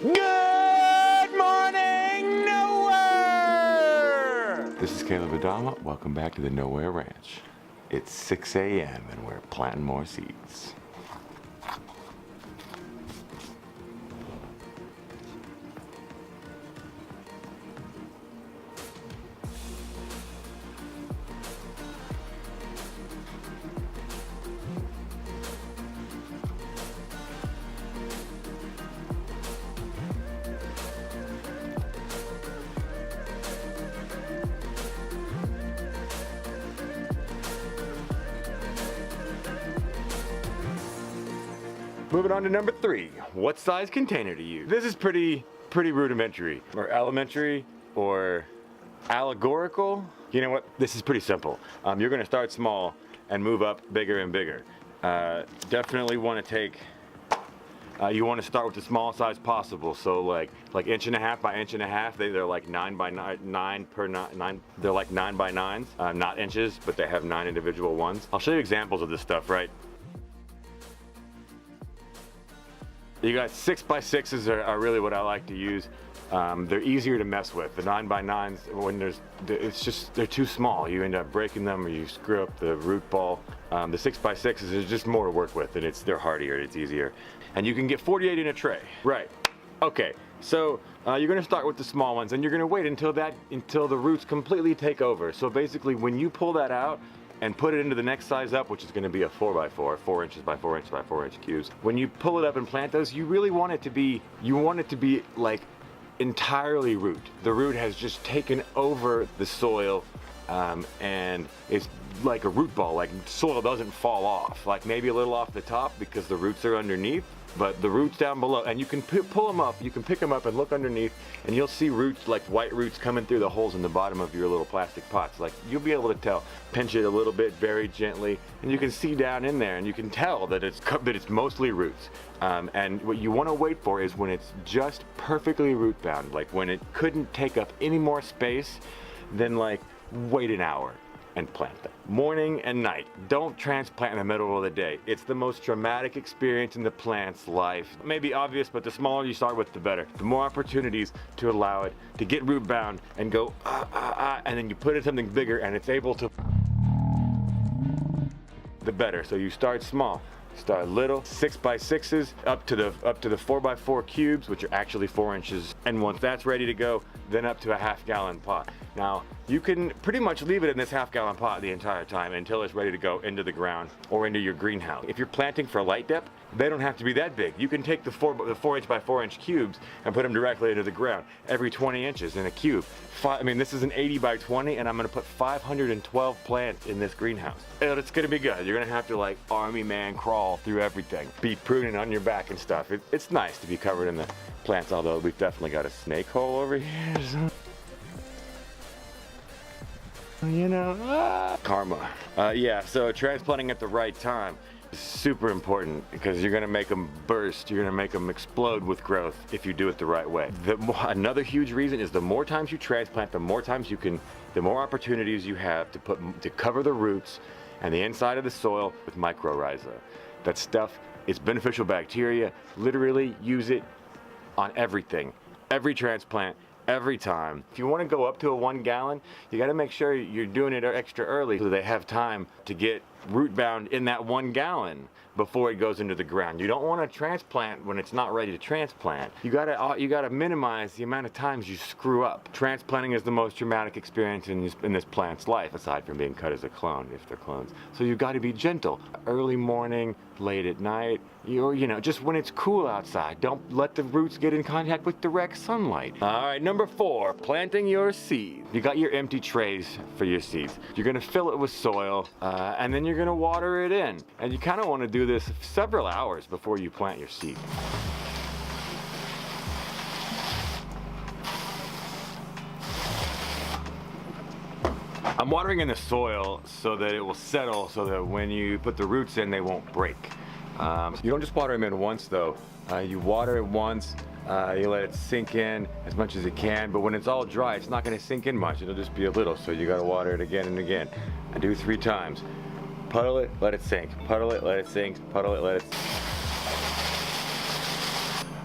Good morning, Nowhere! This is Adama. Welcome back to the Nowhere Ranch. It's 6 a.m. and we're planting more seeds. Moving on to number 3, what size container to use? This is pretty rudimentary, or elementary, or allegorical. You know what? This is pretty simple. You're gonna start small and move up bigger and bigger. Definitely want to take. You want to start with the smallest size possible. So like 1.5 by 1.5. They're like 9 by 9 per 9. They're like 9 by 9s, not inches, but they have 9 individual ones. I'll show you examples of this stuff, right? You got 6 by 6s are really what I like to use. They're easier to mess with. The 9 by 9s, when they're too small. You end up breaking them or you screw up the root ball. The 6 by 6s is just more to work with, and they're hardier, it's easier. And you can get 48 in a tray. Right, okay. So you're gonna start with the small ones and you're gonna wait until the roots completely take over. So basically when you pull that out, and put it into the next size up, which is going to be a 4x4, 4 inches by 4 inches by 4 inch cubes. When you pull it up and plant those, you really want it to be, like entirely root. The root has just taken over the soil, and it's like a root ball, like soil doesn't fall off, like maybe a little off the top because the roots are underneath, but the roots down below, and you can pull them up, you can pick them up and look underneath, and you'll see roots, like white roots coming through the holes in the bottom of your little plastic pots. Like you'll be able to tell. Pinch it a little bit very gently, and you can see down in there, and you can tell that it's mostly roots. And what you want to wait for is when it's just perfectly root bound, like when it couldn't take up any more space, then like wait an hour and plant them. Morning and night. Don't transplant in the middle of the day. It's the most traumatic experience in the plant's life. It may be obvious, but the smaller you start with, the better. The more opportunities to allow it to get root bound and go and then you put in something bigger and it's able to, the better. So you start small. Start little, 6 by 6s up to the 4 by 4 cubes, which are actually 4 inches. And once that's ready to go, then up to a half-gallon pot. Now, you can pretty much leave it in this half-gallon pot the entire time until it's ready to go into the ground or into your greenhouse. If you're planting for light depth, they don't have to be that big. You can take the 4 inch by 4 inch cubes and put them directly into the ground every 20 inches in a cube. This is an 80 by 20, and I'm gonna put 512 plants in this greenhouse. And it's gonna be good. You're gonna have to like army man crawl through everything, be pruning on your back and stuff. It's nice to be covered in the plants, although we've definitely got a snake hole over here. So. You know, karma. Yeah, so transplanting at the right time is super important because you're gonna make them burst, you're gonna make them explode with growth if you do it the right way. Another huge reason is the more times you transplant, the more opportunities you have to cover the roots and the inside of the soil with mycorrhiza. That stuff is beneficial bacteria. Literally use it on everything, every transplant, every time. If you want to go up to a 1 gallon, you got to make sure you're doing it extra early so they have time to get root bound in that 1 gallon before it goes into the ground. You don't want to transplant when it's not ready to transplant. You gotta minimize the amount of times you screw up. Transplanting is the most traumatic experience in this plant's life, aside from being cut as a clone, if they're clones. So you've got to be gentle. Early morning, late at night, you know, just when it's cool outside. Don't let the roots get in contact with direct sunlight. All right, number 4, planting your seed. You got your empty trays for your seeds. You're gonna fill it with soil, and then you're gonna water it in. And you kind of want to do this several hours before you plant your seed. I'm watering in the soil so that it will settle, so that when you put the roots in, they won't break. You don't just water them in once though. You water it once, you let it sink in as much as it can, but when it's all dry, it's not gonna sink in much, it'll just be a little, so you gotta water it again and again. I do 3 times. Puddle it, let it sink. Puddle it, let it sink. Puddle it, let it sink.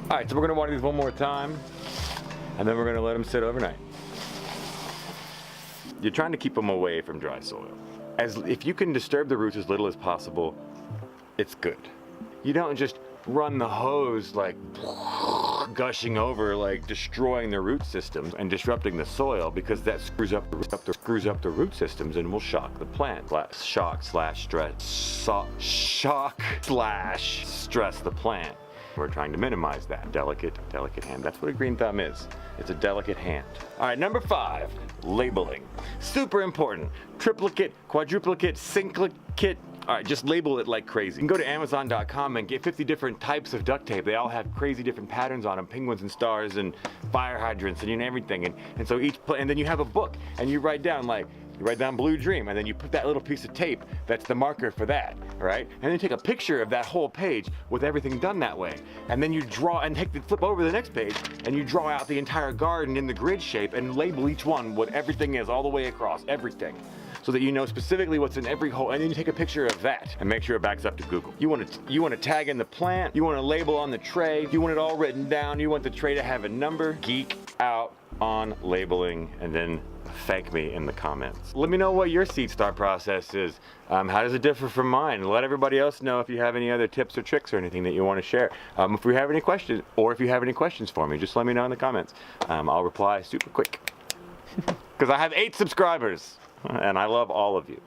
All right, so we're gonna water these one more time, and then we're gonna let them sit overnight. You're trying to keep them away from dry soil. If you can disturb the roots as little as possible, it's good. You don't just run the hose like gushing over, like destroying the root systems and disrupting the soil, because that screws up the root systems and will shock the plant. Shock slash stress the plant. We're trying to minimize that. Delicate hand. That's what a green thumb is. It's a delicate hand. All right, number 5, labeling. Super important. Triplicate, quadruplicate, synclicate. All right, just label it like crazy. You can go to Amazon.com and get 50 different types of duct tape. They all have crazy different patterns on them, penguins and stars and fire hydrants and everything. And so and then you have a book and you write down Blue Dream, and then you put that little piece of tape that's the marker for that, right? And then you take a picture of that whole page with everything done that way. And then you draw and flip over the next page and you draw out the entire garden in the grid shape and label each one what everything is all the way across, everything. So that you know specifically what's in every hole, and then you take a picture of that and make sure it backs up to Google. You want to tag in the plant, you want to label on the tray, you want it all written down, you want the tray to have a number. Geek out on labeling, and then thank me in the comments. Let me know what your seed start process is. How does it differ from mine? Let everybody else know if you have any other tips or tricks or anything that you want to share. If we have any questions, or if you have any questions for me, just let me know in the comments. I'll reply super quick. Because I have 8 subscribers, and I love all of you.